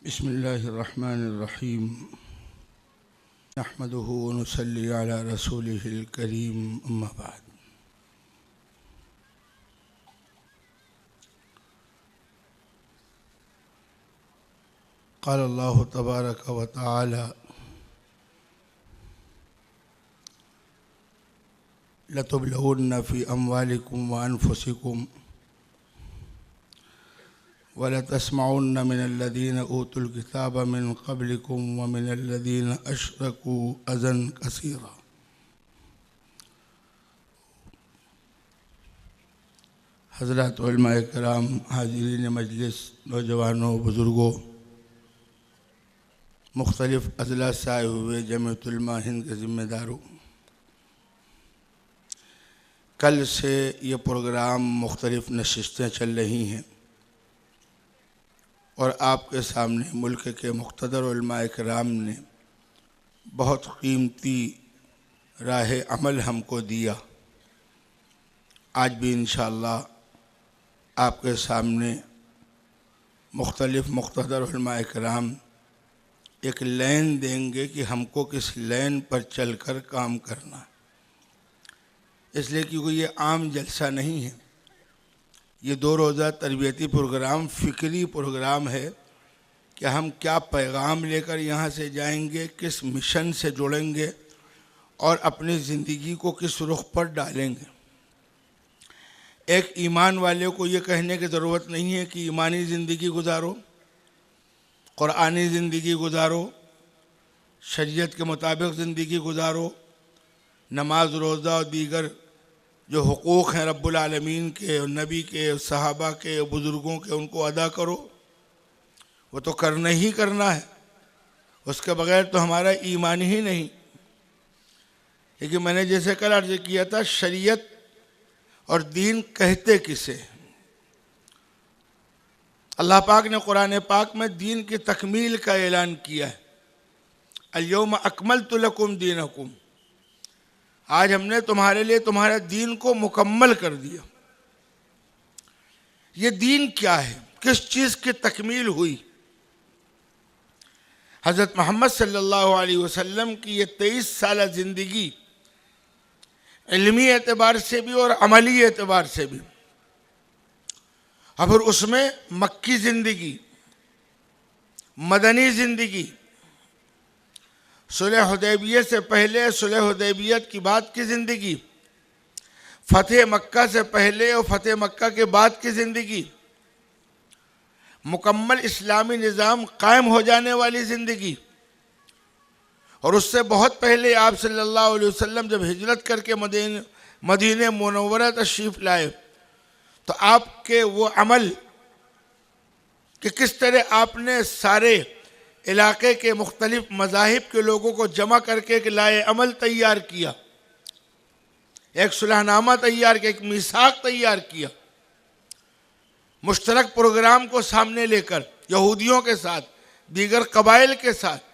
بسم الله الرحمن الرحيم نحمده ونصلي على رسوله الكريم أما بعد قال الله تبارك وتعالى لتبلغن في أموالكم وأنفسكم وَلَتَسْمَعُنَّ مِنَ الَّذِينَ أُوتُوا الْكِتَابَ مِنْ قَبْلِكُمْ وَمِنَ الَّذِينَ أَشْرَكُوا أَذًى كَثِيرًا۔ حضرات علماء کرام، حاضرین مجلس، نوجوانوں، بزرگوں، مختلف اضلاع سے آئے ہوئے جمعیت علماء ہند کے ذمہ داروں، کل سے یہ پروگرام مختلف نشستیں چل رہی ہیں اور آپ کے سامنے ملک کے مقتدر علماء کرام نے بہت قیمتی راہ عمل ہم کو دیا۔ آج بھی انشاءاللہ آپ کے سامنے مختلف مقتدر علماء کرام ایک لین دیں گے کہ ہم کو کس لین پر چل کر کام کرنا ہے، اس لیے کہ یہ عام جلسہ نہیں ہے، یہ 2 روزہ تربیتی پروگرام فکری پروگرام ہے کہ ہم کیا پیغام لے کر یہاں سے جائیں گے، کس مشن سے جڑیں گے اور اپنی زندگی کو کس رخ پر ڈالیں گے۔ ایک ایمان والے کو یہ کہنے کی ضرورت نہیں ہے کہ ایمانی زندگی گزارو، قرآنی زندگی گزارو، شریعت کے مطابق زندگی گزارو، نماز، روزہ اور دیگر جو حقوق ہیں رب العالمین کے، نبی کے، صحابہ کے، بزرگوں کے، ان کو ادا کرو۔ وہ تو کرنا ہی کرنا ہے، اس کے بغیر تو ہمارا ایمان ہی نہیں۔ لیکن میں نے جیسے کل عرض کیا تھا، شریعت اور دین کہتے کسے؟ اللہ پاک نے قرآن پاک میں دین کی تکمیل کا اعلان کیا ہے، الیوم اکملت لکم دینکم، آج ہم نے تمہارے لیے تمہارے دین کو مکمل کر دیا۔ یہ دین کیا ہے؟ کس چیز کی تکمیل ہوئی؟ حضرت محمد صلی اللہ علیہ وسلم کی یہ 23 سالہ زندگی علمی اعتبار سے بھی اور عملی اعتبار سے بھی، اور پھر اس میں مکی زندگی، مدنی زندگی، صلح حدیبیہ سے پہلے، صلح حدیبیہ کی بعد کی زندگی، فتح مکہ سے پہلے اور فتح مکہ کے بعد کی زندگی، مکمل اسلامی نظام قائم ہو جانے والی زندگی، اور اس سے بہت پہلے آپ صلی اللہ علیہ وسلم جب ہجرت کر کے مدینہ منورہ تشریف لائے تو آپ کے وہ عمل کہ کس طرح آپ نے سارے علاقے کے مختلف مذاہب کے لوگوں کو جمع کر کے ایک لائحہ عمل تیار کیا، ایک صلح نامہ تیار کیا، ایک میثاق تیار کیا، مشترک پروگرام کو سامنے لے کر یہودیوں کے ساتھ، دیگر قبائل کے ساتھ،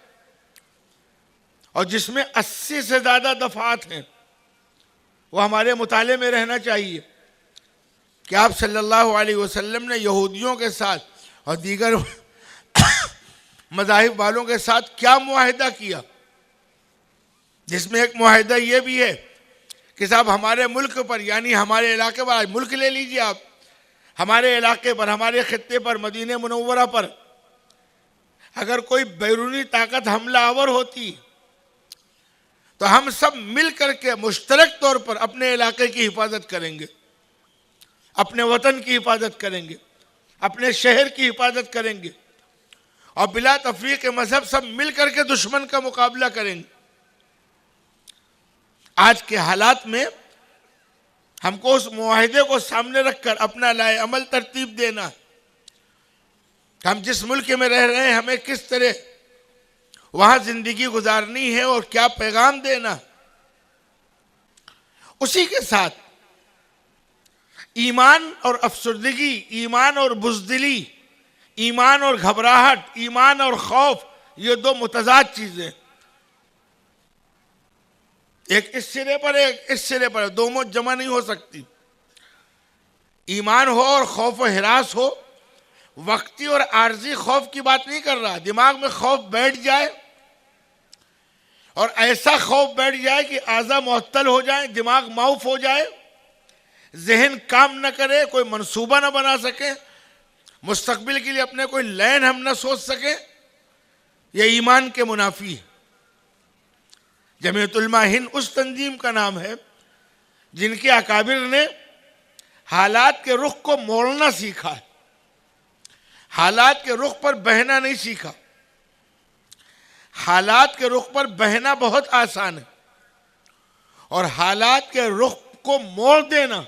اور جس میں 80 سے زیادہ دفعات ہیں۔ وہ ہمارے مطالعے میں رہنا چاہیے کہ آپ صلی اللہ علیہ وسلم نے یہودیوں کے ساتھ اور دیگر مذاہب والوں کے ساتھ کیا معاہدہ کیا، جس میں ایک معاہدہ یہ بھی ہے کہ صاحب ہمارے ملک پر، یعنی ہمارے علاقے پر، ملک لے لیجئے آپ، ہمارے علاقے پر، ہمارے خطے پر، مدینہ منورہ پر اگر کوئی بیرونی طاقت حملہ آور ہوتی تو ہم سب مل کر کے مشترک طور پر اپنے علاقے کی حفاظت کریں گے، اپنے وطن کی حفاظت کریں گے، اپنے شہر کی حفاظت کریں گے، اور بلا تفریق مذہب سب مل کر کے دشمن کا مقابلہ کریں گے۔ آج کے حالات میں ہم کو اس معاہدے کو سامنے رکھ کر اپنا لائحہ عمل ترتیب دینا ہے کہ ہم جس ملک میں رہ رہے ہیں ہمیں کس طرح وہاں زندگی گزارنی ہے اور کیا پیغام دینا۔ اسی کے ساتھ ایمان اور افسردگی، ایمان اور بزدلی، ایمان اور گھبراہٹ، ایمان اور خوف، یہ 2 متضاد چیزیں، ایک اس سرے پر ایک اس سرے پر، دونوں جمع نہیں ہو سکتی۔ ایمان ہو اور خوف و ہراس ہو، وقتی اور عارضی خوف کی بات نہیں کر رہا. دماغ میں خوف بیٹھ جائے اور ایسا خوف بیٹھ جائے کہ اعضاء معطل ہو جائیں, دماغ معاف ہو جائے, ذہن کام نہ کرے, کوئی منصوبہ نہ بنا سکے, مستقبل کے لیے اپنے کوئی لین ہم نہ سوچ سکیں, یہ ایمان کے منافی ہے. جمعیت علماء ہند اس تنظیم کا نام ہے جن کے اکابر نے حالات کے رخ کو موڑنا سیکھا ہے, حالات کے رخ پر بہنا نہیں سیکھا. حالات کے رخ پر بہنا بہت آسان ہے, اور حالات کے رخ کو موڑ دینا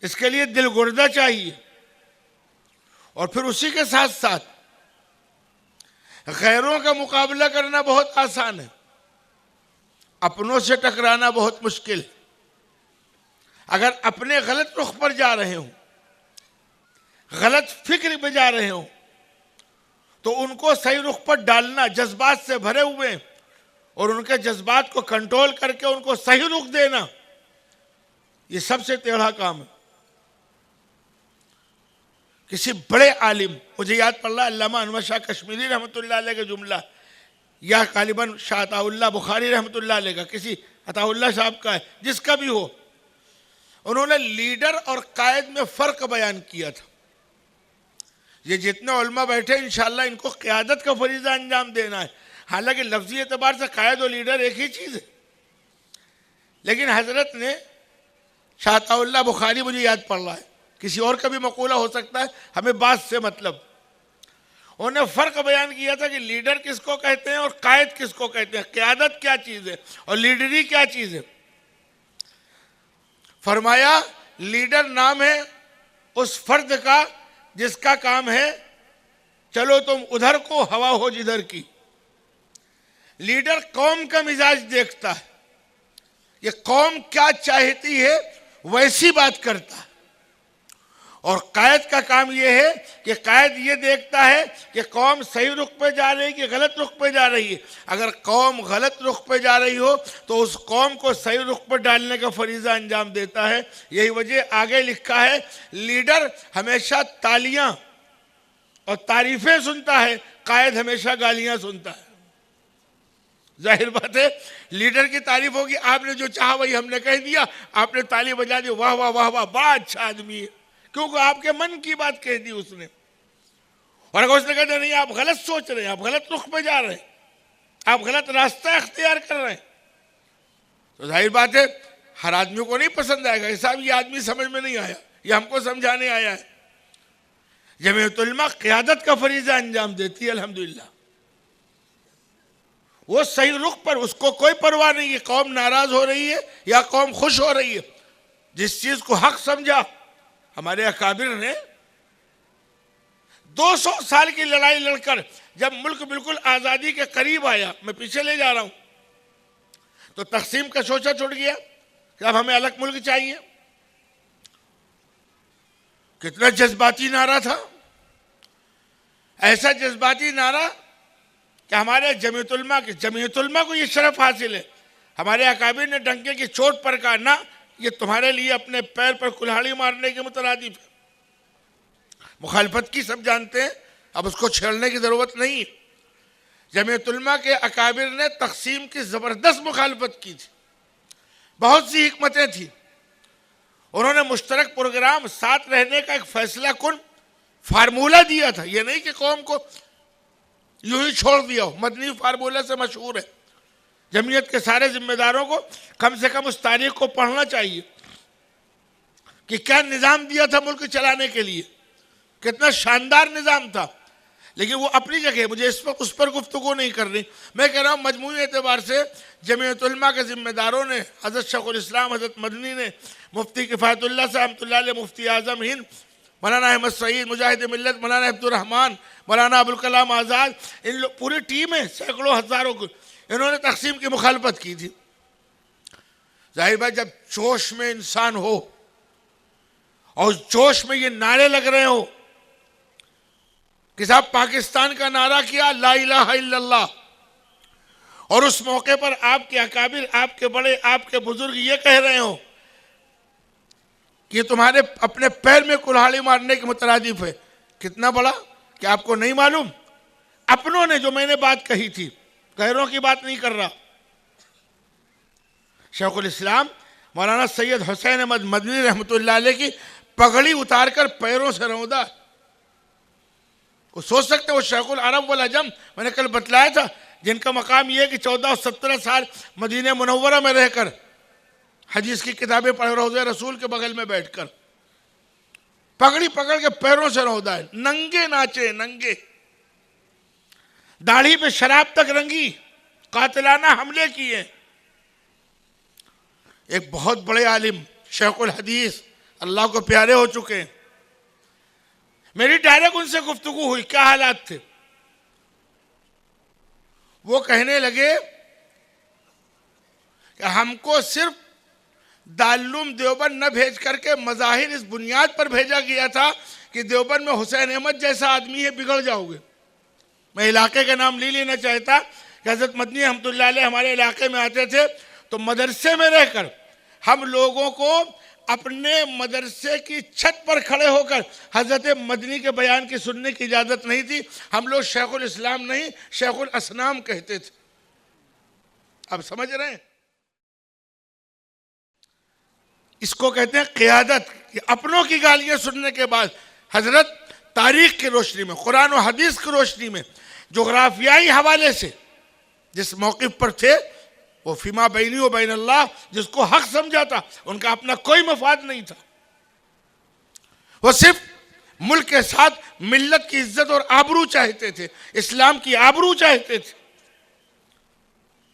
اس کے لیے دل گردہ چاہیے. اور پھر اسی کے ساتھ ساتھ غیروں کا مقابلہ کرنا بہت آسان ہے, اپنوں سے ٹکرانا بہت مشکل ہے. اگر اپنے غلط رخ پر جا رہے ہوں, غلط فکر پہ جا رہے ہوں, تو ان کو صحیح رخ پر ڈالنا, جذبات سے بھرے ہوئے اور ان کے جذبات کو کنٹرول کر کے ان کو صحیح رخ دینا, یہ سب سے ٹیڑھا کام ہے. کسی بڑے عالم, مجھے یاد پڑ رہا علامہ انور شاہ کشمیری رحمۃ اللہ علیہ کا جملہ, یا غالباً شاہ عطا اللہ بخاری رحمۃ اللہ علیہ کا, کسی عطا اللہ صاحب کا ہے, جس کا بھی ہو, انہوں نے لیڈر اور قائد میں فرق بیان کیا تھا. یہ جتنے علماء بیٹھے انشاءاللہ ان کو قیادت کا فریضہ انجام دینا ہے. حالانکہ لفظی اعتبار سے قائد و لیڈر ایک ہی چیز ہے, لیکن حضرت نے شاہ عطا اللہ بخاری, مجھے یاد پڑ رہا ہے, کسی اور کا بھی مقولہ ہو سکتا ہے, ہمیں بات سے مطلب, انہوں نے فرق بیان کیا تھا کہ لیڈر کس کو کہتے ہیں اور قائد کس کو کہتے ہیں, قیادت کیا چیز ہے اور لیڈری کیا چیز ہے. فرمایا لیڈر نام ہے اس فرد کا جس کا کام ہے چلو تم ادھر کو ہوا ہو جدھر کی. لیڈر قوم کا مزاج دیکھتا ہے, یہ قوم کیا چاہتی ہے ویسی بات کرتا ہے. اور قائد کا کام یہ ہے کہ قائد یہ دیکھتا ہے کہ قوم صحیح رخ پہ جا رہی ہے کہ غلط رخ پہ جا رہی ہے. اگر قوم غلط رخ پہ جا رہی ہو تو اس قوم کو صحیح رخ پر ڈالنے کا فریضہ انجام دیتا ہے. یہی وجہ آگے لکھا ہے, لیڈر ہمیشہ تالیاں اور تعریفیں سنتا ہے, قائد ہمیشہ گالیاں سنتا ہے. ظاہر بات ہے لیڈر کی تعریف ہوگی, آپ نے جو چاہا وہی ہم نے کہہ دیا, آپ نے تالی بجا دی, واہ واہ واہ واہ, بڑا اچھا آدمی ہے, کیونکہ آپ کے من کی بات کہہ دی اس نے. اور اگر اس نے کہا نہیں آپ غلط سوچ رہے ہیں, آپ غلط رخ پہ جا رہے ہیں, آپ غلط راستہ اختیار کر رہے ہیں, تو ظاہر بات ہے ہر آدمی کو نہیں پسند آئے گا کہ صاحب یہ آدمی سمجھ میں نہیں آیا, یہ ہم کو سمجھانے آیا ہے. جمعیت علماء قیادت کا فریضہ انجام دیتی ہے الحمدللہ. وہ صحیح رخ پر, اس کو کوئی پرواہ نہیں ہے قوم ناراض ہو رہی ہے یا قوم خوش ہو رہی ہے. جس چیز کو حق سمجھا, ہمارے اکابر نے 200 سال کی لڑائی لڑ کر جب ملک بالکل آزادی کے قریب آیا, میں پیچھے لے جا رہا ہوں, تو تقسیم کا سوچا چھوڑ گیا کہ اب ہمیں الگ ملک چاہیے. کتنا جذباتی نعرہ تھا, ایسا جذباتی نعرہ کہ ہمارے جمعیت علماء کو یہ شرف حاصل ہے. ہمارے اکابر نے ڈنکے کی چوٹ پر کہا, نہ یہ تمہارے لیے اپنے پیر پر کلہاڑی مارنے کے مترادف ہے. مخالفت کی سب جانتے ہیں, اب اس کو چھیڑنے کی ضرورت نہیں. جمعیت علماء کے اکابر نے تقسیم کی زبردست مخالفت کی تھی, بہت سی حکمتیں تھیں. انہوں نے مشترک پروگرام, ساتھ رہنے کا ایک فیصلہ کن فارمولہ دیا تھا. یہ نہیں کہ قوم کو یوں ہی چھوڑ دیا ہو, مدنی فارمولہ سے مشہور ہے. جمعیت کے سارے ذمہ داروں کو کم سے کم اس تاریخ کو پڑھنا چاہیے کہ کیا نظام دیا تھا ملک چلانے کے لیے, کتنا شاندار نظام تھا. لیکن وہ اپنی جگہ, مجھے اس پر گفتگو نہیں کرنی. میں کہہ رہا ہوں مجموعی اعتبار سے جمعیت علماء کے ذمہ داروں نے, حضرت شیخ الاسلام حضرت مدنی نے, مفتی کفایت اللہ صاحب رحمۃ اللہ علیہ, مفتی اعظم ہند مولانا احمد سعید مجاہد ملت, مولانا عبد الرحمن, مولانا ابوالکلام آزاد, ان لوگ پوری ٹیم ہے, سینکڑوں ہزاروں کو, انہوں نے تقسیم کی مخالفت کی تھی. ظاہر بات جب جوش میں انسان ہو اور جوش میں یہ نعرے لگ رہے ہو کہ صاحب پاکستان کا نعرہ کیا لا الہ الا اللہ, اور اس موقع پر آپ کے اکابر, آپ کے بڑے, آپ کے بزرگ یہ کہہ رہے ہوں کہ تمہارے اپنے پیر میں کلہاڑی مارنے کے مترادف ہے, کتنا بڑا کہ آپ کو نہیں معلوم؟ اپنوں نے جو میں نے بات کہی تھی، غیروں کی بات نہیں کر رہا، شیخ الاسلام مولانا سید حسین احمد مدنی رحمۃ اللہ علیہ کی پگڑی اتار کر پیروں سے روندا۔ وہ سوچ سکتے وہ شیخ العرب والعجم، میں نے کل بتلایا تھا، جن کا مقام یہ ہے کہ 14 اور 17 سال مدینہ منورہ میں رہ کر حدیث کی کتابیں پڑھ روضہ رسول کے بغل میں بیٹھ کر پگڑی پکڑ کے پیروں سے روندا ہے، ننگے ناچے، ننگے، داڑھی پہ شراب تک رنگی، قاتلانہ حملے کیے۔ ایک بہت بڑے عالم شیخ الحدیث اللہ کو پیارے ہو چکے ہیں، میری ڈائریکٹ ان سے گفتگو ہوئی، کیا حالات تھے؟ وہ کہنے لگے کہ ہم کو صرف دارالعلوم دیوبند نہ بھیج کر کے مظاہر اس بنیاد پر بھیجا گیا تھا کہ دیوبند میں حسین احمد جیسا آدمی ہے، بگڑ جاؤ گے۔ میں علاقے کا نام نہیں لینا چاہتا کہ حضرت مدنی رحمۃ اللہ علیہ ہمارے علاقے میں آتے تھے تو مدرسے میں رہ کر ہم لوگوں کو اپنے مدرسے کی چھت پر کھڑے ہو کر حضرت مدنی کے بیان کی سننے کی اجازت نہیں تھی۔ ہم لوگ شیخ الاسلام نہیں، شیخ الاسنام کہتے تھے۔ اب سمجھ رہے ہیں؟ اس کو کہتے ہیں قیادت، کہ اپنوں کی گالیاں سننے کے بعد حضرت تاریخ کی روشنی میں، قرآن و حدیث کی روشنی میں، جغرافیائی حوالے سے جس موقف پر تھے، وہ فیما بینی و بین اللہ، جس کو حق سمجھا تھا، ان کا اپنا کوئی مفاد نہیں تھا۔ وہ صرف ملک کے ساتھ ملت کی عزت اور آبرو چاہتے تھے، اسلام کی آبرو چاہتے تھے،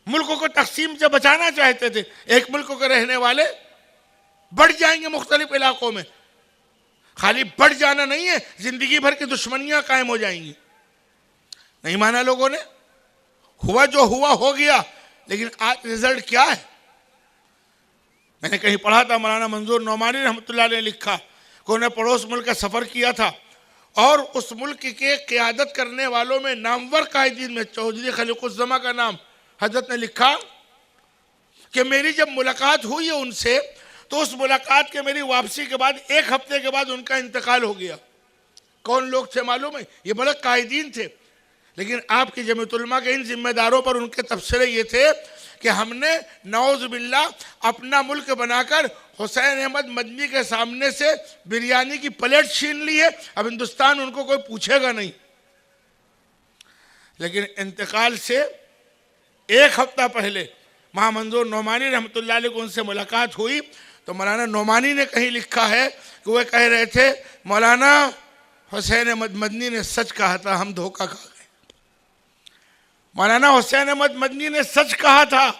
ملک کو تقسیم سے بچانا چاہتے تھے۔ ایک ملک کے رہنے والے بڑھ جائیں گے مختلف علاقوں میں، خالی بڑھ جانا نہیں ہے، زندگی بھر کی دشمنیاں قائم ہو جائیں گی۔ نہیں مانا لوگوں نے، ہوا جو ہوا ہو گیا، لیکن آج رزلٹ کیا ہے؟ میں نے کہیں پڑھا تھا، مولانا منظور نعمانی رحمۃ اللہ علیہ نے لکھا کہ انہوں نے پڑوس ملک کا سفر کیا تھا اور اس ملک کے قیادت کرنے والوں میں نامور قائدین میں چودھری خلیق الزماں کا نام حضرت نے لکھا کہ میری جب ملاقات ہوئی ہے ان سے، تو اس ملاقات کے میری واپسی کے بعد 1 ہفتے کے بعد ان کا انتقال ہو گیا۔ کون لوگ تھے معلوم ہے؟ یہ بڑے قائدین تھے، لیکن آپ کی جمعیت علماء کے ان ذمہ داروں پر ان کے تبصرے یہ تھے کہ ہم نے نعوذ باللہ اپنا ملک بنا کر حسین احمد مدنی کے سامنے سے بریانی کی پلیٹ چھین لی ہے، اب ہندوستان ان کو کوئی پوچھے گا نہیں۔ لیکن انتقال سے 1 ہفتہ پہلے مہا منظور نعمانی رحمۃ اللہ علیہ کو ان سے ملاقات ہوئی تو مولانا نعمانی نے کہیں لکھا ہے کہ وہ کہہ رہے تھے مولانا حسین احمد مدنی نے سچ کہا تھا، ہم دھوکہ کھا گئے۔ مولانا حسین احمد مدنی نے سچ کہا تھا،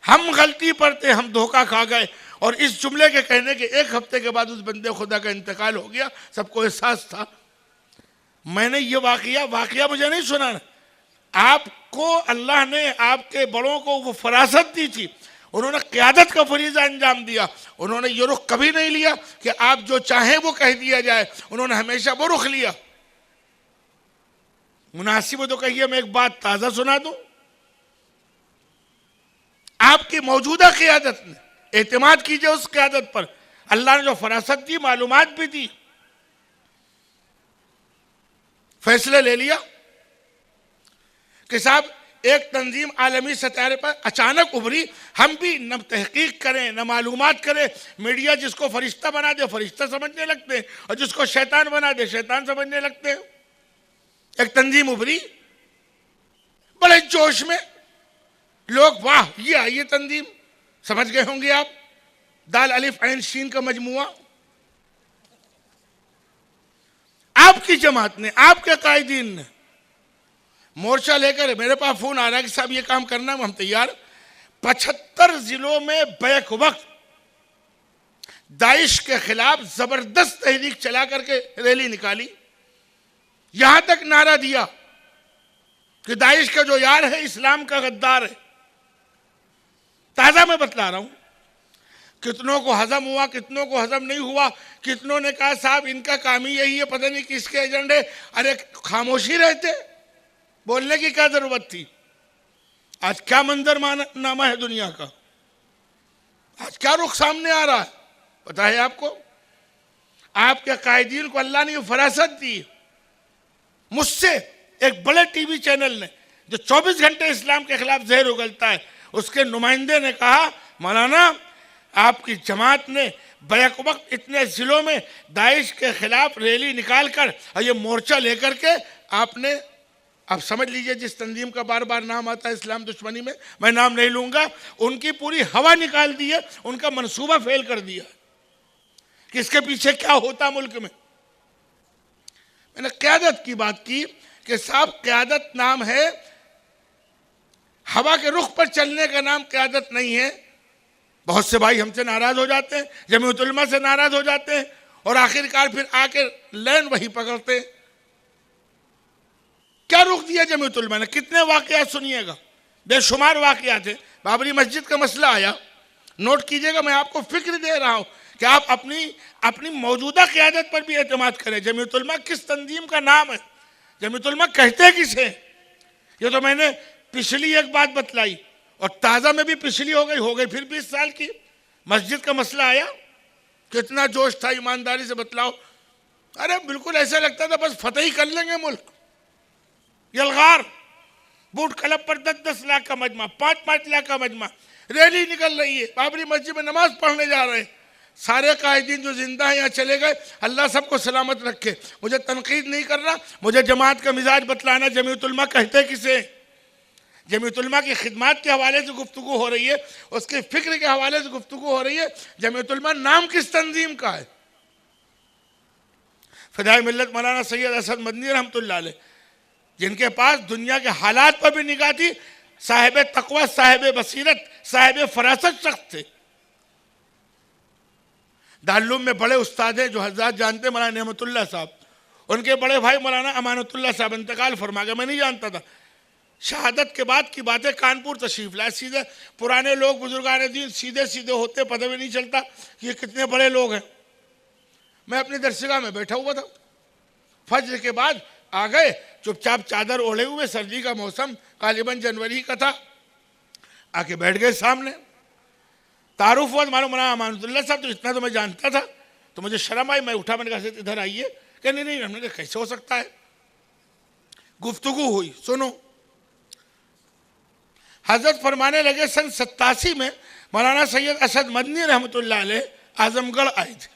ہم غلطی پر تھے، ہم دھوکہ کھا گئے۔ اور اس جملے کے کہنے کے 1 ہفتے کے بعد اس بندے خدا کا انتقال ہو گیا، سب کو احساس تھا۔ میں نے یہ واقعہ مجھے نہیں سنانا، آپ کو اللہ نے آپ کے بڑوں کو وہ فراست دی تھی، انہوں نے قیادت کا فریضہ انجام دیا، انہوں نے یہ رخ کبھی نہیں لیا کہ آپ جو چاہیں وہ کہہ دیا جائے، انہوں نے ہمیشہ وہ رخ لیا۔ مناسب ہو تو کہیے میں ایک بات تازہ سنا دوں، آپ کی موجودہ قیادت نے اعتماد کیجئے اس قیادت پر، اللہ نے جو فراست دی، معلومات بھی دی، فیصلے لے لیا کہ صاحب ایک تنظیم عالمی سطح پر اچانک ابھری، ہم بھی نہ تحقیق کریں نہ معلومات کریں، میڈیا جس کو فرشتہ بنا دے فرشتہ سمجھنے لگتے ہیں اور جس کو شیطان بنا دے شیطان سمجھنے لگتے ہیں۔ ایک تنظیم ابھری بڑے جوش میں، لوگ واہ یہ آئیے تنظیم، سمجھ گئے ہوں گے آپ، دال الف عین شین کا مجموعہ۔ آپ کی جماعت نے، آپ کے قائدین نے مورچہ لے کر میرے پاس فون آ رہا ہے کہ صاحب یہ کام کرنا ہے، ہم تیار۔ 75 ضلعوں میں بیک وقت داعش کے خلاف زبردست تحریک چلا کر کے ریلی نکالی، یہاں تک نعرہ دیا کہ داعش کا جو یار ہے اسلام کا غدار ہے۔ تازہ میں بتلا رہا ہوں، کتنوں کو ہضم ہوا، کتنوں کو ہضم نہیں ہوا، کتنوں نے کہا صاحب ان کا کام ہی یہی ہے، پتہ نہیں کس کے ایجنڈے۔ ارے خاموشی رہتے، بولنے کی کیا ضرورت تھی؟ آج کیا منظر نامہ ہے دنیا کا، آج کیا رخ سامنے آ رہا ہے پتہ ہے آپ کو؟ آپ کے قائدین کو اللہ نے یہ فراست دی. مجھ سے ایک بڑے ٹی وی چینل نے جو 24 گھنٹے اسلام کے خلاف زہر اگلتا ہے، اس کے نمائندے نے کہا مولانا آپ کی جماعت نے بیک وقت اتنے ضلعوں میں داعش کے خلاف ریلی نکال کر اور یہ مورچہ لے کر کے آپ نے، آپ سمجھ لیجئے جس تنظیم کا بار بار نام آتا ہے اسلام دشمنی میں نام نہیں لوں گا، ان کی پوری ہوا نکال دی ہے، ان کا منصوبہ فیل کر دیا کہ اس کے پیچھے کیا ہوتا ملک میں. میں نے قیادت کی بات کی کہ صاحب قیادت نام ہے، ہوا کے رخ پر چلنے کا نام قیادت نہیں ہے. بہت سے بھائی ہم سے ناراض ہو جاتے ہیں، جمعیت علماء سے ناراض ہو جاتے ہیں، اور آخرکار پھر آ کے لین وہی پکڑتے ہیں. کیا رخ دیا جمعیت علماء نے؟ کتنے واقعات سنیے گا، بے شمار واقعات ہیں. بابری مسجد کا مسئلہ آیا، نوٹ کیجئے گا، میں آپ کو فکر دے رہا ہوں کہ آپ اپنی موجودہ قیادت پر بھی اعتماد کریں. جمعیت علماء کس تنظیم کا نام ہے؟ جمعیت علماء کہتے کسے؟ یہ تو میں نے پچھلی ایک بات بتلائی، اور تازہ میں بھی پچھلی ہو گئی پھر 20 سال کی. مسجد کا مسئلہ آیا، کتنا جوش تھا، ایمانداری سے بتلاؤ. ارے بالکل ایسا لگتا تھا بس فتح ہی کر لیں گے ملک. یلغار بوٹ کلب پر 10 لاکھ کا مجمع، 5 لاکھ کا مجمع، ریلی نکل رہی ہے، بابری مسجد میں نماز پڑھنے جا رہے ہیں. سارے قائدین جو زندہ ہیں یہاں چلے گئے، اللہ سب کو سلامت رکھے. مجھے تنقید نہیں کر رہا، مجھے جماعت کا مزاج بتلانا. جمعیت علماء کہتے کسے؟ جمعیت علماء کی خدمات کے حوالے سے گفتگو ہو رہی ہے، اس کی فکر کے حوالے سے گفتگو ہو رہی ہے. جمعیت علماء نام کس تنظیم کا ہے؟ فدائے ملت مولانا سید اسد مدنی رحمۃ اللہ علیہ، جن کے پاس دنیا کے حالات پر بھی نگاہ تھی، صاحب تقوی، صاحب بصیرت، صاحب فراست شخص تھے. دارالعلوم میں بڑے استاد ہیں جو حضرات جانتے ہیں، مولانا نعمت اللہ صاحب. ان کے بڑے بھائی مولانا امانت اللہ صاحب انتقال فرما گئے، میں نہیں جانتا تھا. شہادت کے بعد کی باتیں کانپور تشریف لائے. سیدھے پرانے لوگ بزرگان دین سیدھے ہوتے، پتہ بھی نہیں چلتا کہ یہ کتنے بڑے لوگ ہیں. میں اپنی درسگاہ میں بیٹھا ہوا تھا، فجر کے بعد آ گئے، چپ چاپ چادر اوڑھے ہوئے، سردی کا موسم غالباً جنوری کا تھا. آ کے بیٹھ گئے سامنے. تعارف ہوا، معلوم مولانا امانت اللہ صاحب، تو اتنا تو میں جانتا تھا. تو مجھے شرم آئی، میں اٹھا، میں نے کہا ادھر آئیے. کہ نہیں، ہم نے کہا کیسے ہو سکتا ہے. گفتگو ہوئی، سنو. حضرت فرمانے لگے سن 87 میں مولانا سید اسد مدنی رحمۃ اللہ علیہ اعظم گڑھ آئے تھے،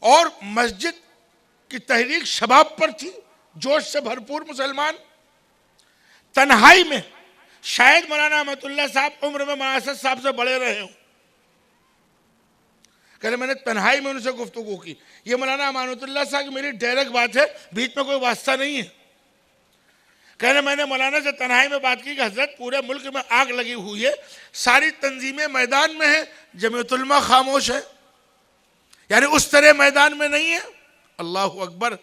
اور مسجد کی تحریک شباب پر تھی، جوش سے بھرپور مسلمان. تنہائی میں شاید مولانا احمد اللہ صاحب عمر میں مولانا اسد صاحب سے بڑے رہے ہوں. کہ میں نے تنہائی میں ان سے گفتگو کی. یہ مولانا امانت اللہ صاحب کی میری ڈائریکٹ بات ہے، بیچ میں کوئی واسطہ نہیں ہے. کہنے میں نے مولانا سے تنہائی میں بات کی کہ حضرت پورے ملک میں آگ لگی ہوئی ہے، ساری تنظیمیں میدان میں ہیں، جمعیت علماء خاموش ہے. یعنی اس طرح میدان میں نہیں ہے. اللہ اکبر.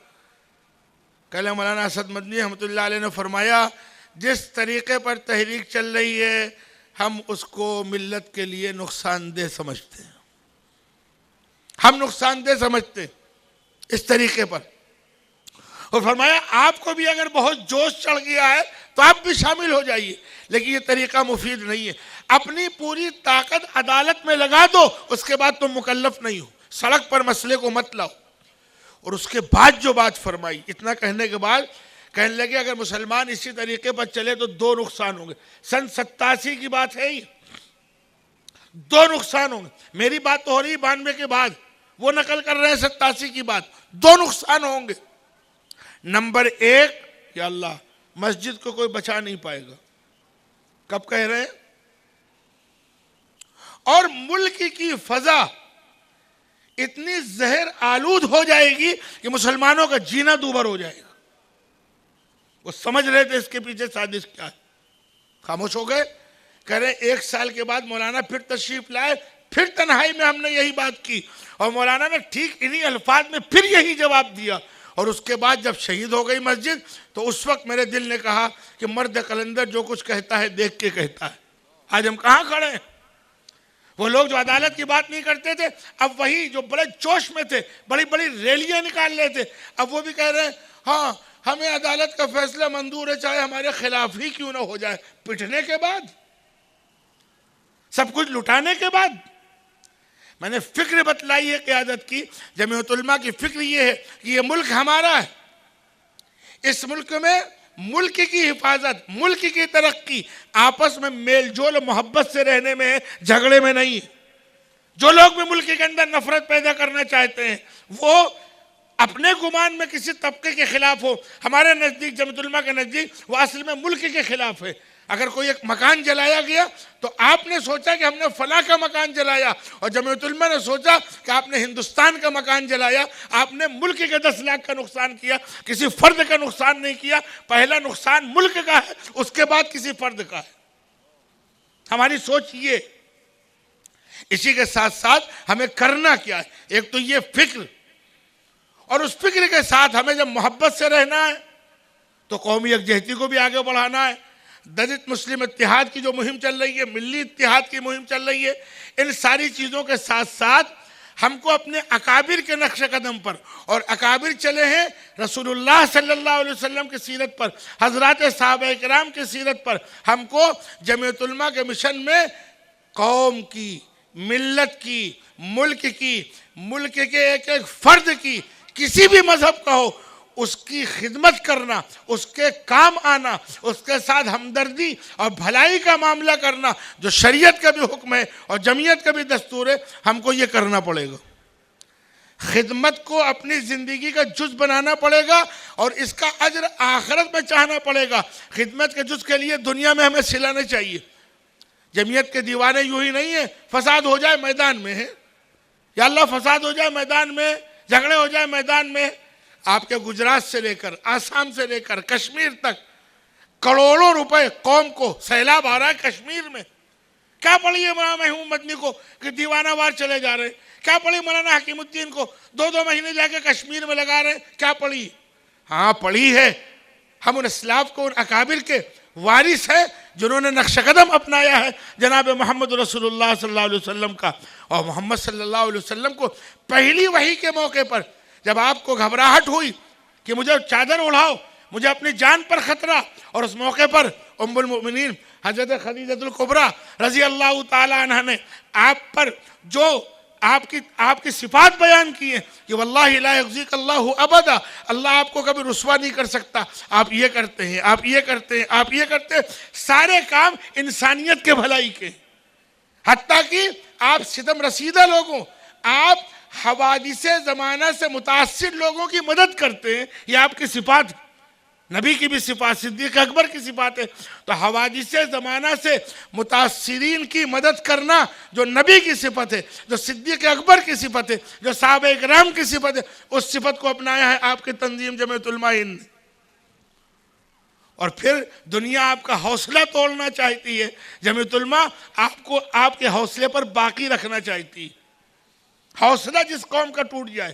کہنے مولانا اسد مدنی رحمۃ اللہ علیہ نے فرمایا جس طریقے پر تحریک چل رہی ہے ہم اس کو ملت کے لیے نقصان دہ سمجھتے ہیں. ہم نقصان دہ سمجھتے ہیں اس طریقے پر. اور فرمایا آپ کو بھی اگر بہت جوش چڑھ گیا ہے تو آپ بھی شامل ہو جائیے، لیکن یہ طریقہ مفید نہیں ہے. اپنی پوری طاقت عدالت میں لگا دو، اس کے بعد تم مکلف نہیں ہو. سڑک پر مسئلے کو مت لاؤ. اور اس کے بعد جو بات فرمائی، اتنا کہنے کے بعد کہنے لگے اگر مسلمان اسی طریقے پر چلے تو 2 نقصان ہوں گے. سن 87 کی بات ہے، یہ 2 نقصان ہوں گے. میری بات تو ہو رہی 92 کے بعد، وہ نقل کر رہے ہیں 87 کی بات. 2 نقصان ہوں گے. نمبر 1، یا اللہ مسجد کو کوئی بچا نہیں پائے گا. کب کہہ رہے ہیں؟ اور ملک کی فضا اتنی زہر آلود ہو جائے گی کہ مسلمانوں کا جینا دوبر ہو جائے گا. وہ سمجھ رہے تھے اس کے پیچھے سازش کیا ہے. خاموش ہو گئے. کہہ رہے 1 سال کے بعد مولانا پھر تشریف لائے، پھر تنہائی میں ہم نے یہی بات کی، اور مولانا نے ٹھیک انہی الفاظ میں پھر یہی جواب دیا. اور اس کے بعد جب شہید ہو گئی مسجد تو اس وقت میرے دل نے کہا کہ مرد قلندر جو کچھ کہتا ہے دیکھ کے کہتا ہے. آج ہم کہاں کھڑے ہیں؟ وہ لوگ جو عدالت کی بات نہیں کرتے تھے، اب وہی جو بڑے جوش میں تھے، بڑی بڑی ریلیاں نکال رہے تھے، اب وہ بھی کہہ رہے ہیں ہاں ہمیں عدالت کا فیصلہ منظور ہے چاہے ہمارے خلاف ہی کیوں نہ ہو جائے. پٹنے کے بعد، سب کچھ لٹانے کے بعد. میں نے فکر بتلائی ہے قیادت کی. جمعیت علماء کی فکر یہ ہے کہ یہ ملک ہمارا ہے. اس ملک میں ملک کی حفاظت، ملک کی ترقی آپس میں میل جول محبت سے رہنے میں ہے، جھگڑے میں نہیں ہے. جو لوگ بھی ملک کے اندر نفرت پیدا کرنا چاہتے ہیں وہ اپنے گمان میں کسی طبقے کے خلاف ہو. ہمارے نزدیک، جمعیت علماء کے نزدیک، وہ اصل میں ملک کے خلاف ہے. اگر کوئی ایک مکان جلایا گیا تو آپ نے سوچا کہ ہم نے فلاں کا مکان جلایا، اور جمعیت علماء نے سوچا کہ آپ نے ہندوستان کا مکان جلایا. آپ نے ملک کے 10 لاکھ کا نقصان کیا، کسی فرد کا نقصان نہیں کیا. پہلا نقصان ملک کا ہے، اس کے بعد کسی فرد کا ہے. ہماری سوچ یہ. اسی کے ساتھ ساتھ ہمیں کرنا کیا ہے؟ ایک تو یہ فکر، اور اس فکر کے ساتھ ہمیں جب محبت سے رہنا ہے تو قومی یکجہتی کو بھی آگے بڑھانا ہے. دلت مسلم اتحاد کی جو مہم چل رہی ہے، ملی اتحاد کی مہم چل رہی ہے، ان ساری چیزوں کے ساتھ ساتھ ہم کو اپنے اکابر کے نقش قدم پر، اور اکابر چلے ہیں رسول اللہ صلی اللہ علیہ وسلم کی سیرت پر، حضرات صحابہ کرام کی سیرت پر. ہم کو جمعیت علماء کے مشن میں قوم کی، ملت کی، ملک کی، ملک کے ایک ایک فرد کی، کسی بھی مذہب کا ہو، اس کی خدمت کرنا، اس کے کام آنا، اس کے ساتھ ہمدردی اور بھلائی کا معاملہ کرنا، جو شریعت کا بھی حکم ہے اور جمعیت کا بھی دستور ہے، ہم کو یہ کرنا پڑے گا. خدمت کو اپنی زندگی کا جز بنانا پڑے گا، اور اس کا اجر آخرت میں چاہنا پڑے گا. خدمت کے جز کے لیے دنیا میں ہمیں سلانا چاہیے. جمعیت کے دیوانے یوں ہی نہیں ہیں فساد ہو جائے میدان میں ہے، یا اللہ فساد ہو جائے میدان میں، جھگڑے ہو جائے میدان میں. آپ کے گجرات سے لے کر آسام سے لے کر کشمیر تک کروڑوں روپے قوم کو سیلاب آ رہا ہے کشمیر میں. کیا پڑھی ہے مولانا محمود مدنی کو کہ دیوانہ وار چلے جا رہے ہیں؟ کیا پڑھی مولانا حکیم الدین کو 2 مہینے جا کے کشمیر میں لگا رہے ہیں؟ کیا پڑھی؟ ہاں پڑھی ہے. ہم ان اسلاف کو، ان اکابر کے وارث ہیں جنہوں نے نقش قدم اپنایا ہے جناب محمد رسول اللہ صلی اللہ علیہ وسلم کا. اور محمد صلی اللہ علیہ وسلم کو پہلی وحی کے موقع پر جب آپ کو گھبراہٹ ہوئی کہ مجھے چادر اڑاؤ، مجھے اپنی جان پر خطرہ، اور اس موقع پر ام المؤمنین حضرت خدیجہ الکبریٰ رضی اللہ تعالی عنہ نے آپ پر جو آپ کی صفات بیان کی ہیں کہ واللہ لا یخزیک اللہ ابدا، اللہ آپ کو کبھی رسوا نہیں کر سکتا. آپ یہ کرتے ہیں، آپ یہ کرتے ہیں، آپ یہ کرتے ہیں، سارے کام انسانیت کے بھلائی کے. حتیٰ کہ آپ ستم رسیدہ لوگوں، آپ حوادث زمانہ سے متاثر لوگوں کی مدد کرتے ہیں. یہ آپ کی صفات، نبی کی بھی صفات، صدیق اکبر کی صفات ہے. تو حوادث زمانہ سے متاثرین کی مدد کرنا جو نبی کی صفت ہے، جو صدیق اکبر کی صفت ہے، جو صحابہ کرام کی صفت ہے، اس صفت کو اپنایا ہے آپ کی تنظیم جمعیت علماء ہند نے. اور پھر دنیا آپ کا حوصلہ توڑنا چاہتی ہے، جمعیت علماء آپ کو آپ کے حوصلے پر باقی رکھنا چاہتی ہے. حوصلہ جس قوم کا ٹوٹ جائے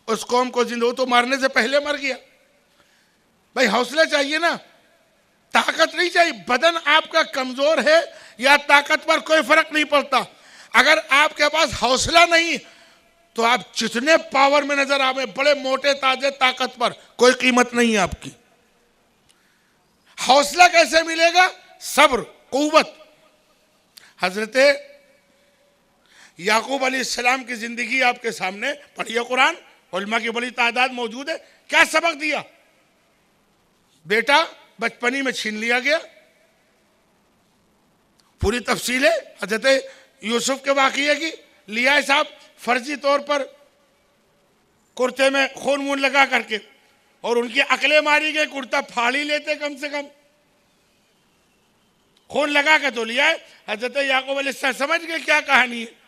اس قوم کو زندہ، وہ تو مارنے سے پہلے مر گیا. بھائی حوصلہ چاہیے نا، طاقت نہیں چاہیے. بدن آپ کا کمزور ہے یا طاقتور کوئی فرق نہیں پڑتا. اگر آپ کے پاس حوصلہ نہیں تو آپ جتنے پاور میں نظر آئے، بڑے موٹے تازے طاقتور، کوئی قیمت نہیں ہے آپ کی. حوصلہ کیسے ملے گا؟ صبر، قوت. حضرت یعقوب علیہ السلام کی زندگی آپ کے سامنے پڑھیے، قرآن علماء کی بڑی تعداد موجود ہے. کیا سبق دیا؟ بیٹا بچپنی میں چھین لیا گیا. پوری تفصیل ہے حضرت یوسف کے واقعے کی. لیا ہے صاحب فرضی طور پر کرتے میں خون مون لگا کر کے، اور ان کی عقلیں ماری گئی. کرتا پھاڑ ہی لیتے کم سے کم، خون لگا کے تو لیا ہے. حضرت یعقوب علیہ السلام سمجھ گئے کیا کہانی ہے.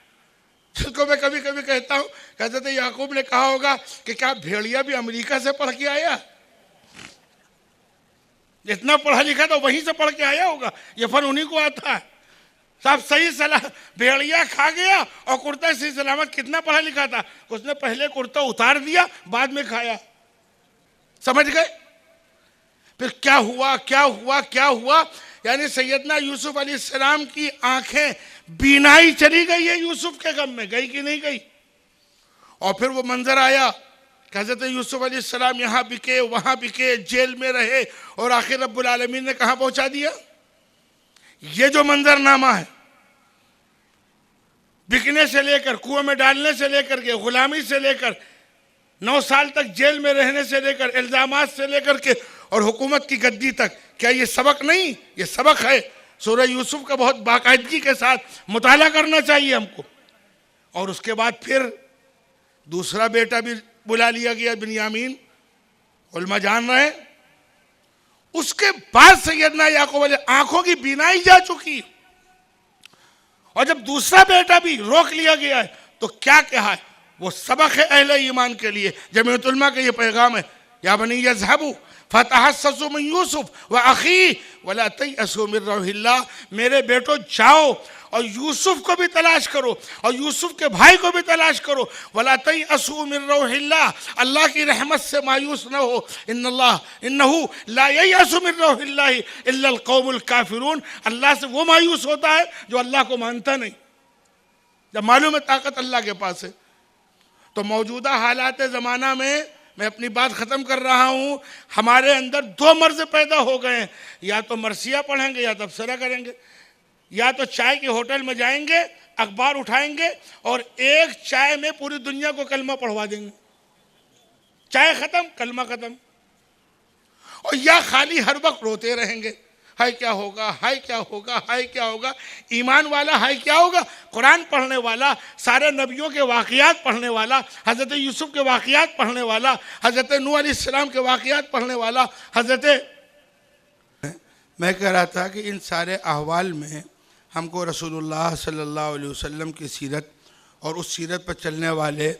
جس کو میں کبھی کبھی کہتا ہوں کہ حضرت یعقوب نے کہا ہوگا کہ کیا بھیڑیا بھی امریکہ سے پڑھ کے آیا؟ جتنا پڑھا لکھا تو وہیں سے پڑھ کے آیا ہوگا، یہ فن انہی کو آتا ہے. صاحب صحیح سلام بھیڑیا کھا گیا، اور کرتا صحیح سلامت کتنا پڑھا لکھا تھا، اس نے پہلے کرتا اتار دیا بعد میں کھایا. سمجھ گئے؟ پھر کیا ہوا کیا ہوا کیا ہوا؟ یعنی سیدنا یوسف علیہ السلام کی آنکھیں بینائی چلی گئی ہے یوسف کے غم میں، گئی کہ نہیں گئی؟ اور پھر وہ منظر آیا کہ حضرت یوسف علیہ السلام یہاں بکے وہاں بکے، جیل میں رہے، اور آخر رب العالمین نے کہاں پہنچا دیا؟ یہ جو منظر نامہ ہے بکنے سے لے کر کنویں میں ڈالنے سے لے کر کے غلامی سے لے کر 9 سال تک جیل میں رہنے سے لے کر الزامات سے لے کر کے اور حکومت کی گدی تک، کیا یہ سبق نہیں؟ یہ سبق ہے۔ سورہ یوسف کا بہت باقاعدگی کے ساتھ مطالعہ کرنا چاہیے ہم کو۔ اور اس کے بعد پھر دوسرا بیٹا بھی بلا لیا گیا، بنیامین، علماء جان رہے ہیں۔ اس کے بعد سیدنا یعقوب علیہ آنکھوں کی بینائی جا چکی، اور جب دوسرا بیٹا بھی روک لیا گیا ہے تو کیا کہا ہے؟ وہ سبق ہے اہل ایمان کے لیے۔ جمعیت علماء کا یہ پیغام ہے، یا بنی یذهبوا فتحسسوا من یوسف واخیہ ولا تیأسوا من روح اللہ، میرے بیٹو جاؤ اور یوسف کو بھی تلاش کرو اور یوسف کے بھائی کو بھی تلاش کرو، ولا تیأسوا من روح اللہ، اللہ کی رحمت سے مایوس نہ ہو، انہ لا ییأس من روح اللہ الا القوم الکافرون، اللہ سے وہ مایوس ہوتا ہے جو اللہ کو مانتا نہیں۔ جب معلوم ہے طاقت اللہ کے پاس ہے۔ تو موجودہ حالات زمانہ میں میں اپنی بات ختم کر رہا ہوں، ہمارے اندر 2 مرض پیدا ہو گئے ہیں، یا تو مرثیہ پڑھیں گے یا تبصرہ کریں گے، یا تو چائے کے ہوٹل میں جائیں گے، اخبار اٹھائیں گے اور ایک چائے میں پوری دنیا کو کلمہ پڑھوا دیں گے، چائے ختم کلمہ ختم، اور یا خالی ہر وقت روتے رہیں گے، ہائے کیا ہوگا، ہائے کیا ہوگا، ہائے کیا ہوگا۔ ایمان والا ہائے کیا ہوگا، قرآن پڑھنے والا، سارے نبیوں کے واقعات پڑھنے والا، حضرت یوسف کے واقعات پڑھنے والا، حضرت نوح علیہ السلام کے واقعات پڑھنے والا، میں کہہ رہا تھا کہ ان سارے احوال میں ہم کو رسول اللہ صلی اللہ علیہ وسلم کی سیرت اور اس سیرت پر چلنے والے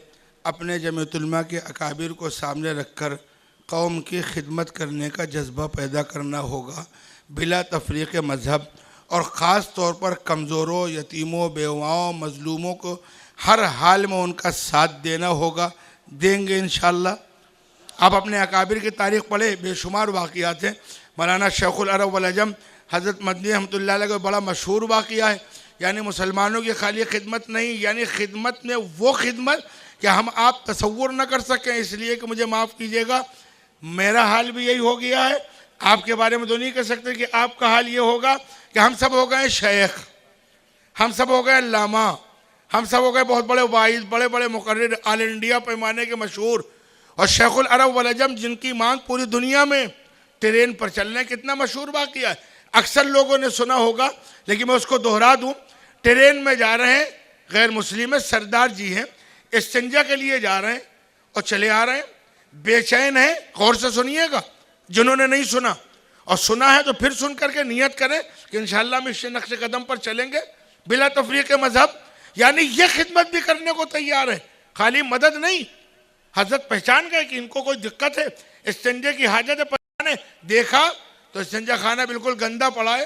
اپنے جمعیت علماء کے اکابر کو سامنے رکھ کر قوم کی خدمت کرنے کا جذبہ پیدا کرنا ہوگا، بلا تفریق مذہب، اور خاص طور پر کمزوروں، یتیموں، بیواؤں، مظلوموں کو ہر حال میں ان کا ساتھ دینا ہوگا، دیں گے انشاءاللہ۔ آپ اپنے اکابر کی تاریخ پڑھے، بے شمار واقعات ہیں۔ مولانا شیخ العرب والعجم حضرت مدنی رحمۃ اللہ علیہ کا بڑا مشہور واقعہ ہے، یعنی مسلمانوں کی خالی خدمت نہیں، یعنی خدمت میں وہ خدمت کہ ہم آپ تصور نہ کر سکیں، اس لیے کہ مجھے معاف کیجیے گا، میرا حال بھی یہی ہو گیا ہے، آپ کے بارے میں تو نہیں کہہ سکتے کہ آپ کا حال یہ ہوگا کہ ہم سب ہو گئے شیخ، ہم سب ہو گئے علامہ، ہم سب ہو گئے بہت بڑے واعظ، بڑے بڑے مقرر، آل انڈیا پیمانے کے مشہور، اور شیخ العرب والعجم جن کی مانگ پوری دنیا میں، ٹرین پر چلنے کتنا مشہور واقعہ ہے، اکثر لوگوں نے سنا ہوگا لیکن میں اس کو دہرا دوں۔ ٹرین میں جا رہے ہیں، غیر مسلم ہے، سردار جی ہیں، استنجا کے لیے جا رہے ہیں اور چلے آ رہے ہیں، بے چین ہیں، غور سے سنیے گا، جنہوں نے نہیں سنا اور سنا ہے تو پھر سن کر کے نیت کریں کہ انشاءاللہ ہم اس نقش قدم پر چلیں گے بلا تفریق مذہب، یعنی یہ خدمت بھی کرنے کو تیار ہے، خالی مدد نہیں۔ حضرت پہچان گئے کہ ان کو کوئی دقت ہے، استنجے کی حاجت ہے، پہچانے دیکھا تو استنجا خانہ بالکل گندا پڑا ہے۔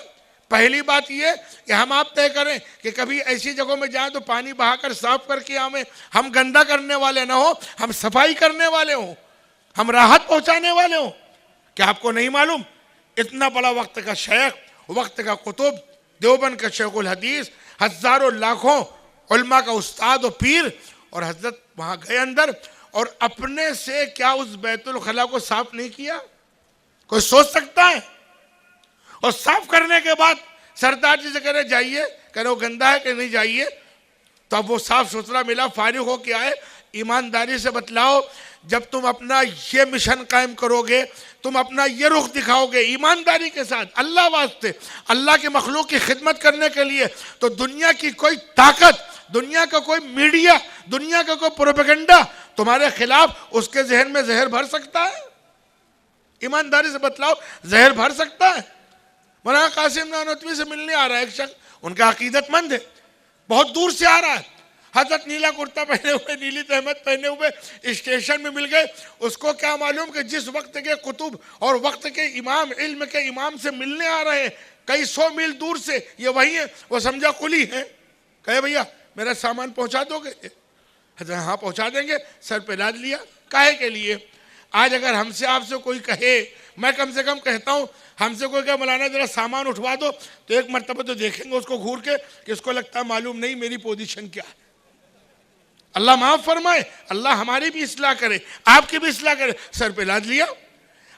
پہلی بات یہ کہ ہم آپ طے کریں کہ کبھی ایسی جگہوں میں جائیں تو پانی بہا کر صاف کر کے آئیں، ہم گندا کرنے والے نہ ہوں، ہم صفائی کرنے والے ہوں، ہم راحت پہنچانے والے ہوں۔ کیا آپ کو نہیں معلوم اتنا بڑا وقت کا شیخ، وقت کا قطب، دیوبند کا شیخ الحدیث، ہزاروں لاکھوں علماء کا استاد و پیر، اور حضرت وہاں گئے اندر اور اپنے سے کیا اس بیت الخلا کو صاف نہیں کیا؟ کوئی سوچ سکتا ہے؟ اور صاف کرنے کے بعد سردار جی سے کہہ رہے جائیے، کہہ رہے وہ گندہ ہے کہ نہیں جائیے، تو اب وہ صاف ستھرا ملا، فارغ ہو کے آئے۔ ایمانداری سے بتلاؤ، جب تم اپنا یہ مشن قائم کرو گے، تم اپنا یہ رخ دکھاؤ گے ایمانداری کے ساتھ، اللہ واسطے، اللہ کی مخلوق کی خدمت کرنے کے لیے، تو دنیا کی کوئی طاقت، دنیا کا کوئی میڈیا، دنیا کا کوئی پروپیگنڈا تمہارے خلاف اس کے ذہن میں زہر بھر سکتا ہے؟ ایمانداری سے بتلاؤ، زہر بھر سکتا ہے؟ مولانا قاسم نانوتوی سے ملنے آ رہا ہے ایک شخص، ان کا عقیدت مند ہے، بہت دور سے آ رہا ہے، حضرت نیلا کرتا پہنے ہوئے، نیلی تہمت پہنے ہوئے اسٹیشن میں مل گئے۔ اس کو کیا معلوم کہ جس وقت کے قطب اور وقت کے امام، علم کے امام سے ملنے آ رہے ہیں کئی 100 میل دور سے، یہ وہی ہیں، وہ سمجھا قلی ہیں۔ کہے بھیا میرا سامان پہنچا دو گے؟ حضرت ہاں پہنچا دیں گے، سر پہ لاد لیا۔ کاہے کے لیے؟ آج اگر ہم سے آپ سے کوئی کہے، میں کم سے کم کہتا ہوں، ہم سے کوئی کہے مولانا ذرا سامان اٹھوا دو، تو ایک مرتبہ تو دیکھیں گے اس کو گھور کے کہ اس کو لگتا ہے معلوم نہیں میری پوزیشن کیا ہے۔ اللہ معاف فرمائے، اللہ ہماری بھی اصلاح کرے، آپ کی بھی اصلاح کرے۔ سر پہ لاد لیا،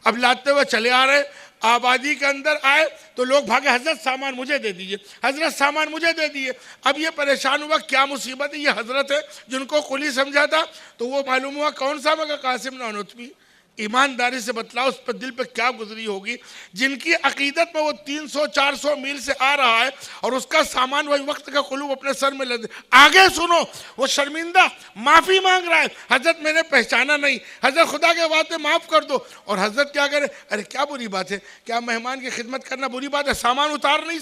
اب لادتے ہوئے چلے آ رہے، آبادی کے اندر آئے تو لوگ بھاگے حضرت سامان مجھے دے دیجئے، حضرت سامان مجھے دے دیجئے۔ اب یہ پریشان ہوا کیا مصیبت ہے، یہ حضرت ہے جن کو قلی سمجھا تھا، تو وہ معلوم ہوا کون سا، مگر قاسم نانوتوی۔ ایمانداری سے بتلاؤ اس پر دل پہ کیا گزری ہوگی، جن کی عقیدت میں وہ 300-400 میل سے آ رہا ہے اور اس کا سامان وہی وقت کا قلوب اپنے سر میں لد۔ آگے سنو، وہ شرمندہ معافی مانگ رہا ہے، حضرت میں نے پہچانا نہیں، حضرت خدا کے واسطے معاف کر دو۔ اور حضرت کیا کرے، ارے کیا بری بات ہے، کیا مہمان کی خدمت کرنا بری بات ہے، سامان اتار نہیں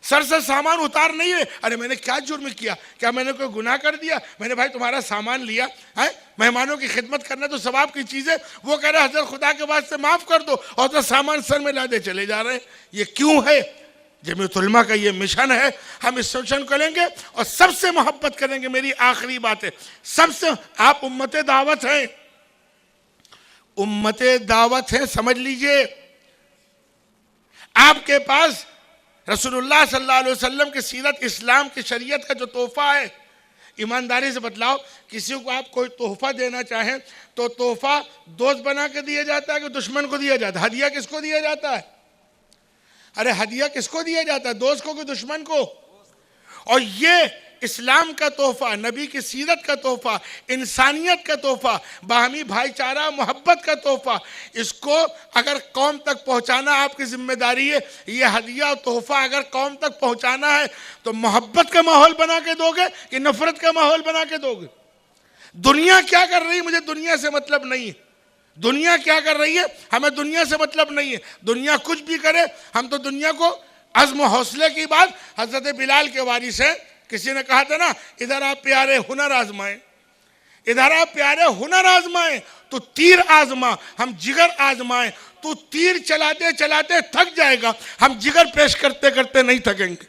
سر سے سامان اتار نہیں ہے۔ ارے میں نے کیا جرم کیا، کیا میں نے کوئی گناہ کر دیا، میں نے بھائی تمہارا سامان لیا ہے، مہمانوں کی خدمت کرنا تو ثواب کی چیز ہے۔ وہ کہہ رہے حضرت خدا کے واسطے معاف کر دو، اور حضرت سامان سر میں لادے چلے جا رہے ہیں۔ یہ کیوں ہے؟ جمعیت علماء کا یہ مشن ہے، ہم اس مشن کو لیں گے اور سب سے محبت کریں گے۔ میری آخری بات ہے، سب سے آپ امت دعوت ہیں، امت دعوت ہیں، سمجھ لیجئے۔ آپ کے پاس رسول اللہ صلی اللہ علیہ وسلم کی سیرت، اسلام کی شریعت کا جو تحفہ ہے، ایمانداری سے بتلاؤ، کسی کو آپ کوئی تحفہ دینا چاہیں تو تحفہ دوست بنا کے دیا جاتا ہے کہ دشمن کو دیا جاتا ہے؟ ہدیہ کس کو دیا جاتا ہے؟ ارے ہدیہ کس کو دیا جاتا ہے، دوست کو کہ دشمن کو؟ اور یہ اسلام کا تحفہ، نبی کی سیرت کا تحفہ، انسانیت کا تحفہ، باہمی بھائی چارہ محبت کا تحفہ، اس کو اگر قوم تک پہنچانا آپ کی ذمہ داری ہے۔ یہ ہدیہ اور تحفہ اگر قوم تک پہنچانا ہے تو محبت کا ماحول بنا کے دو گے کہ نفرت کا ماحول بنا کے دو گے؟ دنیا کیا کر رہی ہے، مجھے دنیا سے مطلب نہیں ہے، دنیا کیا کر رہی ہے ہمیں دنیا سے مطلب نہیں ہے۔ دنیا کچھ بھی کرے، ہم تو دنیا کو عزم و حوصلے کی بات حضرت بلال کے وارث ہیں۔ کسی نے کہا تھا نا، ادھر آپ پیارے ہنر آزمائیں، ادھر آپ پیارے ہنر آزمائیں، تو تیر آزما، ہم جگر آزمائیں۔ تو تیر چلاتے چلاتے تھک جائے گا، ہم جگر پیش کرتے کرتے نہیں تھکیں گے۔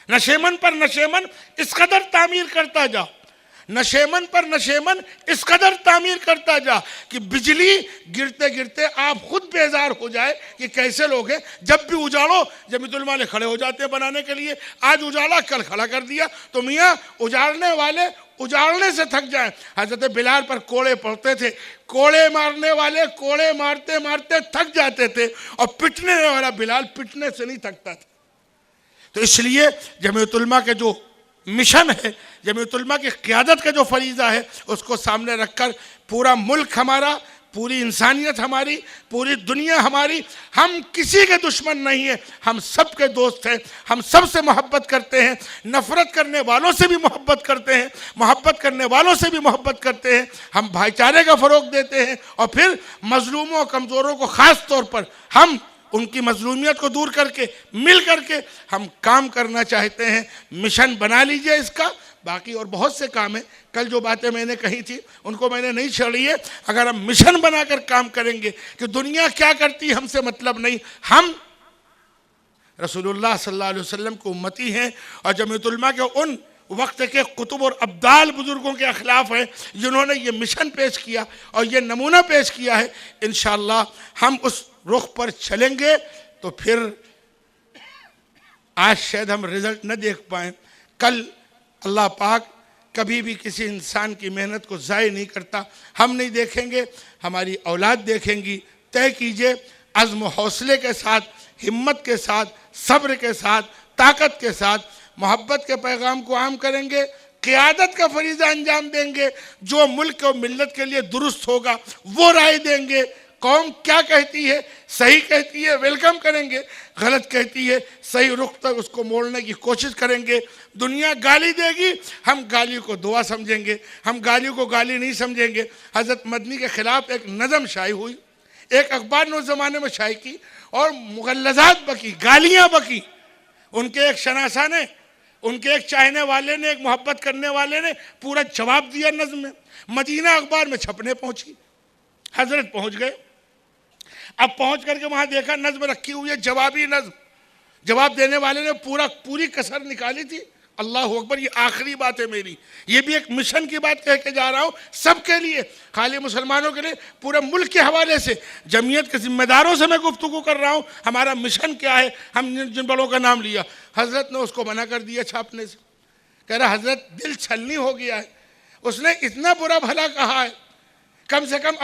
نشیمن پر نشیمن اس قدر تعمیر کرتا جا، نشیمن پر نشیمن اس قدر تعمیر کرتا جا کہ بجلی گرتے گرتے آپ خود بیزار ہو جائے کہ کیسے لوگ ہیں۔ جب بھی اجاڑو، جمعیت علماء والے کھڑے ہو جاتے ہیں بنانے کے لیے، آج اجاڑا کل کھڑا کر دیا، تو میاں اجاڑنے والے اجاڑنے سے تھک جائیں۔ حضرت بلال پر کوڑے پڑتے تھے، کوڑے مارنے والے کوڑے مارتے مارتے تھک جاتے تھے، اور پٹنے والا بلال پٹنے سے نہیں تھکتا تھا۔ تو اس لیے جمعیت علماء کے جو مشن ہے، جمعیت علماء کی قیادت کا جو فریضہ ہے، اس کو سامنے رکھ کر پورا ملک ہمارا، پوری انسانیت ہماری، پوری دنیا ہماری، ہم کسی کے دشمن نہیں ہیں، ہم سب کے دوست ہیں، ہم سب سے محبت کرتے ہیں، نفرت کرنے والوں سے بھی محبت کرتے ہیں، محبت کرنے والوں سے بھی محبت کرتے ہیں، ہم بھائی چارے کا فروغ دیتے ہیں، اور پھر مظلوموں اور کمزوروں کو خاص طور پر ہم ان کی مظلومیت کو دور کر کے، مل کر کے ہم کام کرنا چاہتے ہیں۔ مشن بنا لیجئے اس کا، باقی اور بہت سے کام ہیں، کل جو باتیں میں نے کہی تھی ان کو میں نے نہیں چھڑی ہے۔ اگر ہم مشن بنا کر کام کریں گے کہ دنیا کیا کرتی ہم سے مطلب نہیں، ہم رسول اللہ صلی اللہ علیہ وسلم کو امتی ہیں، اور جمعیت علماء کے ان وقت کے قطب اور ابدال بزرگوں کے اخلاف ہیں جنہوں نے یہ مشن پیش کیا اور یہ نمونہ پیش کیا ہے۔ انشاءاللہ ہم اس رخ پر چلیں گے تو پھر آج شاید ہم رزلٹ نہ دیکھ پائیں، کل اللہ پاک کبھی بھی کسی انسان کی محنت کو ضائع نہیں کرتا، ہم نہیں دیکھیں گے، ہماری اولاد دیکھیں گی۔ طے کیجئے، عزم و حوصلے کے ساتھ، ہمت کے ساتھ، صبر کے ساتھ، طاقت کے ساتھ محبت کے پیغام کو عام کریں گے، قیادت کا فریضہ انجام دیں گے، جو ملک اور ملت کے لیے درست ہوگا وہ رائے دیں گے۔ قوم کیا کہتی ہے، صحیح کہتی ہے ویلکم کریں گے، غلط کہتی ہے صحیح رخ تک اس کو موڑنے کی کوشش کریں گے۔ دنیا گالی دے گی، ہم گالی کو دعا سمجھیں گے، ہم گالی کو گالی نہیں سمجھیں گے۔ حضرت مدنی کے خلاف ایک نظم شائع ہوئی، ایک اخبار نے اس زمانے میں شائع کی، اور مغلظات بکی، گالیاں بکی۔ ان کے ایک شناسہ نے، ان کے ایک چاہنے والے نے، ایک محبت کرنے والے نے پورا جواب دیا نظم میں، مدینہ اخبار میں چھپنے پہنچی۔ حضرت پہنچ گئے، اب پہنچ کر کے وہاں دیکھا نظم رکھی ہوئی ہے، جوابی نظم، جواب دینے والے نے پوری کسر نکالی تھی۔ اللہ اکبر، یہ آخری بات ہے میری، یہ بھی ایک مشن کی بات کہہ کے جا رہا ہوں سب کے لیے، خالی مسلمانوں کے لیے، پورے ملک کے حوالے سے، جمعیت کے ذمہ داروں سے میں گفتگو کر رہا ہوں، ہمارا مشن کیا ہے۔ ہم جن بڑوں کا نام لیا، حضرت نے اس کو منع کر دیا چھاپنے سے، کہہ رہا حضرت دل چھلنی ہو گیا ہے، اس نے اتنا برا بھلا کہا ہے، کم سے کم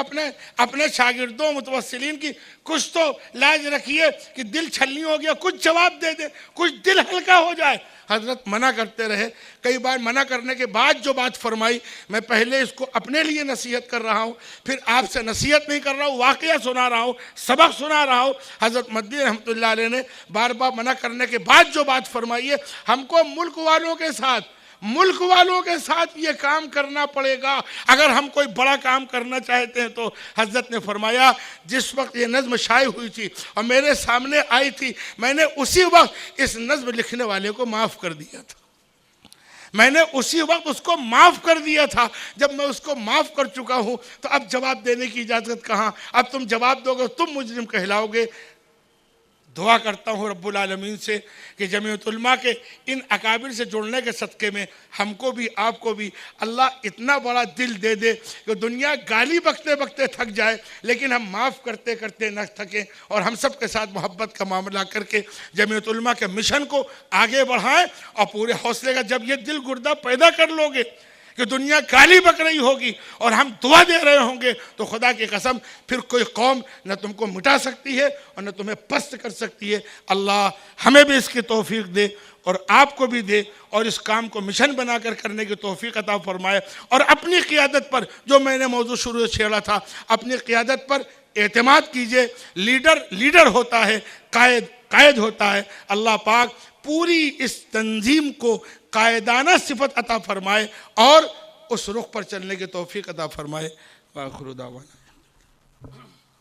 اپنے شاگردوں متوسلین کی کچھ تو لاج رکھیے کہ دل چھلنی ہو گیا کچھ جواب دے دے، کچھ دل ہلکا ہو جائے۔ حضرت منع کرتے رہے، کئی بار منع کرنے کے بعد جو بات فرمائی، میں پہلے اس کو اپنے لیے نصیحت کر رہا ہوں، پھر آپ سے نصیحت نہیں کر رہا ہوں، واقعہ سنا رہا ہوں، سبق سنا رہا ہوں۔ حضرت مدنی رحمۃ اللہ علیہ نے بار بار منع کرنے کے بعد جو بات فرمائی ہے، ہم کو ملک والوں کے ساتھ یہ کام کرنا پڑے گا اگر ہم کوئی بڑا کام کرنا چاہتے ہیں تو۔ حضرت نے فرمایا جس وقت یہ نظم شائع ہوئی تھی اور میرے سامنے آئی تھی، میں نے اسی وقت اس نظم لکھنے والے کو معاف کر دیا تھا، میں نے اسی وقت اس کو معاف کر دیا تھا۔ جب میں اس کو معاف کر چکا ہوں تو اب جواب دینے کی اجازت کہاں؟ اب تم جواب دو گے تم مجرم کہلاؤ گے۔ دعا کرتا ہوں رب العالمین سے کہ جمعیت علماء کے ان اکابر سے جڑنے کے صدقے میں ہم کو بھی آپ کو بھی اللہ اتنا بڑا دل دے دے کہ دنیا گالی بکتے بکتے تھک جائے لیکن ہم معاف کرتے کرتے نہ تھکیں، اور ہم سب کے ساتھ محبت کا معاملہ کر کے جمعیت علماء کے مشن کو آگے بڑھائیں، اور پورے حوصلے کا جب یہ دل گردہ پیدا کر لو گے کہ دنیا گالی بک رہی ہوگی اور ہم دعا دے رہے ہوں گے تو خدا کی قسم پھر کوئی قوم نہ تم کو مٹا سکتی ہے اور نہ تمہیں پست کر سکتی ہے۔ اللہ ہمیں بھی اس کی توفیق دے اور آپ کو بھی دے، اور اس کام کو مشن بنا کر کرنے کی توفیق عطا فرمائے، اور اپنی قیادت پر، جو میں نے موضوع شروع سے چھیڑا تھا، اپنی قیادت پر اعتماد کیجئے۔ لیڈر ہوتا ہے، قائد ہوتا ہے۔ اللہ پاک پوری اس تنظیم کو قائدانہ صفت عطا فرمائے اور اس رخ پر چلنے کی توفیق عطا فرمائے۔ وآخر دعوانا